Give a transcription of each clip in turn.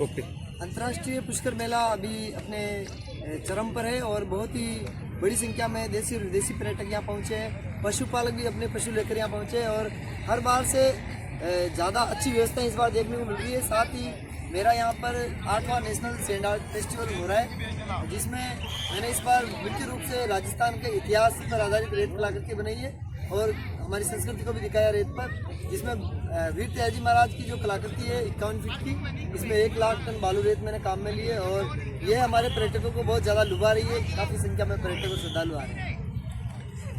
Okay. अंतर्राष्ट्रीय पुष्कर मेला अभी अपने चरम पर है और बहुत ही बड़ी संख्या में देसी और विदेशी पर्यटक यहाँ पहुँचे हैं। पशुपालक भी अपने पशु लेकर यहाँ पहुँचे हैं और हर बार से ज़्यादा अच्छी व्यवस्था इस बार देखने को मिल रही है। साथ ही मेरा यहाँ पर 8वां नेशनल सैंड आर्ट फेस्टिवल हो रहा है, जिसमें मैंने इस बार मुख्य रूप से राजस्थान के इतिहास पर आधारित रेत कलाकृति बनाई है और हमारी संस्कृति को भी दिखाया रेत पर, जिसमें वीर त्याजी महाराज की जो कलाकृति है 51 फीट की, इसमें 1 लाख टन बालू रेत मैंने काम में ली है और ये हमारे पर्यटकों को बहुत ज़्यादा लुभा रही है। काफ़ी संख्या में पर्यटक और श्रद्धालु आ रहे हैं।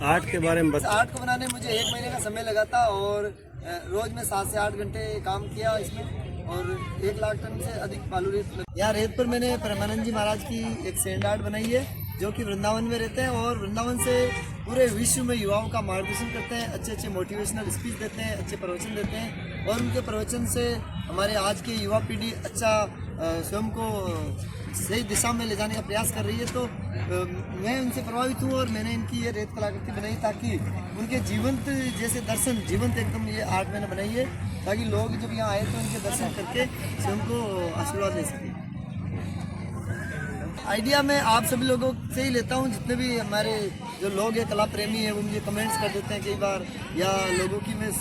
आर्ट के बारे में बता। आर्ट को बनाने में मुझे 1 महीने का समय लगा था और रोज़ में 7 से 8 घंटे काम किया इसमें और 1 लाख टन से अधिक बालू रेत। यहाँ रेत पर मैंने परमानंद जी महाराज की एक सैंड आर्ट बनाई है, जो कि वृंदावन में रहते हैं और वृंदावन से पूरे विश्व में युवाओं का मार्गदर्शन करते हैं, अच्छे अच्छे मोटिवेशनल स्पीच देते हैं, अच्छे प्रवचन देते हैं और उनके प्रवचन से हमारे आज की युवा पीढ़ी अच्छा स्वयं को सही दिशा में ले जाने का प्रयास कर रही है। तो मैं उनसे प्रभावित हूँ और मैंने इनकी ये रेत कलाकृति बनाई ताकि उनके जीवंत जैसे दर्शन जीवंत एकदम ये आर्ट मैंने बनाई है, ताकि लोग जब यहाँ आए तो उनके दर्शन करके स्वयं को आशीर्वाद ले सकें। आइडिया मैं आप सभी लोगों से ही लेता हूँ, जितने भी हमारे जो लोग हैं कला प्रेमी हैं वो मुझे कमेंट्स कर देते हैं कई बार, या लोगों की मैं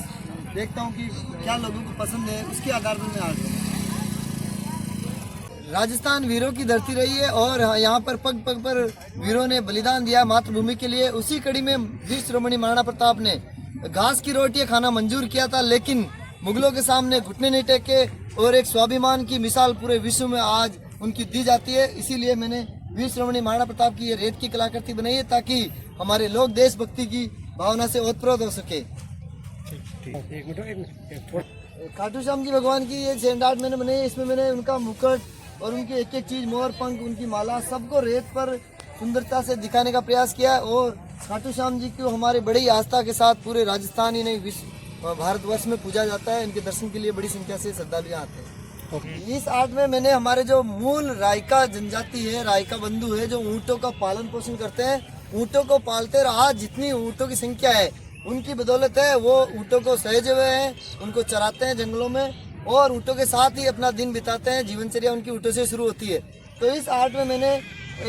देखता हूँ कि क्या लोगों को पसंद है, उसके आधार पर मैं आर्ट। राजस्थान वीरों की धरती रही है और यहाँ पर पग पग पर वीरों ने बलिदान दिया मातृभूमि के लिए। उसी कड़ी में वीर शिरोमणि महाराणा प्रताप ने घास की रोटियां खाना मंजूर किया था, लेकिन मुगलों के सामने घुटने नहीं टेके और एक स्वाभिमान की मिसाल पूरे विश्व में आज उनकी दी जाती है। इसीलिए मैंने वीर शिरोमणि महाराणा प्रताप की ये रेत की कलाकृति बनाई है, ताकि हमारे लोग देशभक्ति की भावना से ओतप्रोत हो सके। खाटू श्याम जी भगवान की ये सैंड आर्ट मैंने बनाई है। इसमें मैंने उनका मुकुट और उनकी एक एक चीज, मोर पंख, उनकी माला, सबको रेत पर सुंदरता से दिखाने का प्रयास किया है। और खाटू श्याम जी को हमारे बड़ी आस्था के साथ पूरे राजस्थान ही नहीं विश्व भारतवर्ष में पूजा जाता है। इनके दर्शन के लिए बड़ी संख्या से श्रद्धालु आते हैं। इस आर्ट में मैंने हमारे जो मूल रायका जनजाति है, रायका बंधु है, जो ऊँटों का पालन पोषण करते हैं, ऊँटों को पालते और आज जितनी ऊँटों की संख्या है उनकी बदौलत है वो ऊँटों को सहेजे हुए हैं, उनको चराते हैं जंगलों में और ऊँटों के साथ ही अपना दिन बिताते हैं। जीवनचर्या उनकी ऊँटों से शुरू होती है। तो इस आर्ट में मैंने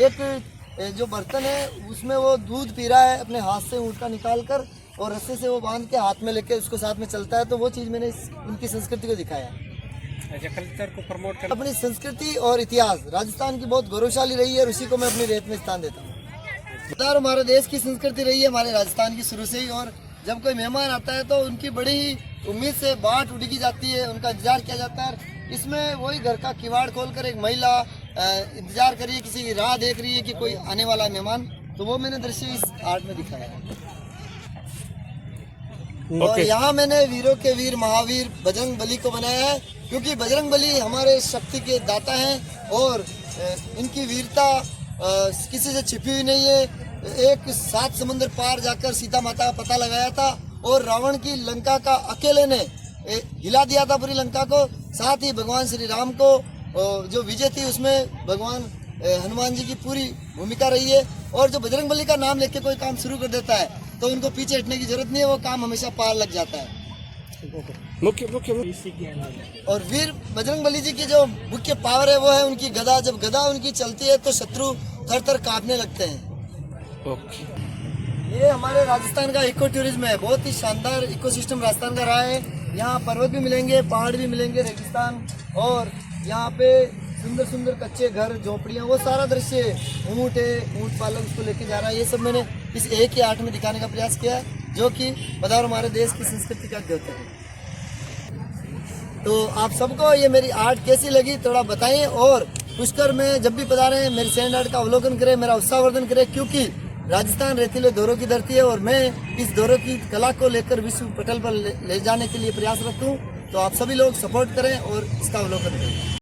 एक जो बर्तन है उसमें वो दूध पी रहा है, अपने हाथ से ऊँट का निकाल कर और रस्से से वो बांध के हाथ में लेके उसको साथ में चलता है। तो वो चीज़ मैंने उनकी संस्कृति को दिखाया है। कल्चर को प्रमोट कर अपनी संस्कृति और इतिहास राजस्थान की बहुत गौरवशाली रही है और उसी को मैं अपनी रेत में स्थान देता हूँ। हमारे देश की संस्कृति रही है हमारे राजस्थान की शुरू से ही, और जब कोई मेहमान आता है तो उनकी बड़ी ही उम्मीद से बाट उड़की जाती है, उनका इंतजार किया जाता है। इसमें वही घर का किवाड़ खोलकर एक महिला इंतजार कर रही है, किसी की राह देख रही है कि कोई आने वाला है मेहमान, तो वो मैंने दृश्य इस आर्ट में दिखाया है। और यहाँ मैंने वीरों के वीर महावीर बजरंग बली को बनाया है, क्योंकि बजरंग बली हमारे शक्ति के दाता हैं और इनकी वीरता किसी से छिपी हुई नहीं है। एक 7 समुद्र पार जाकर सीता माता का पता लगाया था और रावण की लंका का अकेले ने हिला दिया था पूरी लंका को। साथ ही भगवान श्री राम को जो विजय थी उसमें भगवान हनुमान जी की पूरी भूमिका रही है। और जो बजरंग बली का नाम लेके कोई काम शुरू कर देता है तो उनको पीछे हटने की जरूरत नहीं है, वो काम हमेशा पार लग जाता है। और वीर बजरंग बली जी की जो मुख्य पावर है वो है उनकी गदा। जब गदा उनकी चलती है तो शत्रु थर थर कांपने लगते हैं। ये हमारे राजस्थान का इको टूरिज्म है, बहुत ही शानदार इकोसिस्टम राजस्थान का रहा है। यहाँ पर्वत भी मिलेंगे, पहाड़ भी मिलेंगे, रेगिस्तान, और यहाँ पे सुंदर सुंदर कच्चे घर, झोपड़ियाँ, वो सारा दृश्य ऊँट है, ऊँट पालक उसको लेके जा रहा है। ये सब मैंने इस एक ही आर्ट में दिखाने का प्रयास किया है, जो कि बता हमारे देश की संस्कृति का द्योतक है। तो आप सबको ये मेरी आर्ट कैसी लगी थोड़ा बताएं, और पुष्कर में जब भी पधारें मेरी सैंड आर्ट का अवलोकन करें, मेरा उत्साहवर्धन करें, क्योंकि राजस्थान रेतीले दौरों की धरती है और मैं इस दौरों की कला को लेकर विश्व पटल पर ले जाने के लिए प्रयासरत हूँ। तो आप सभी लोग सपोर्ट करें और इसका अवलोकन करें।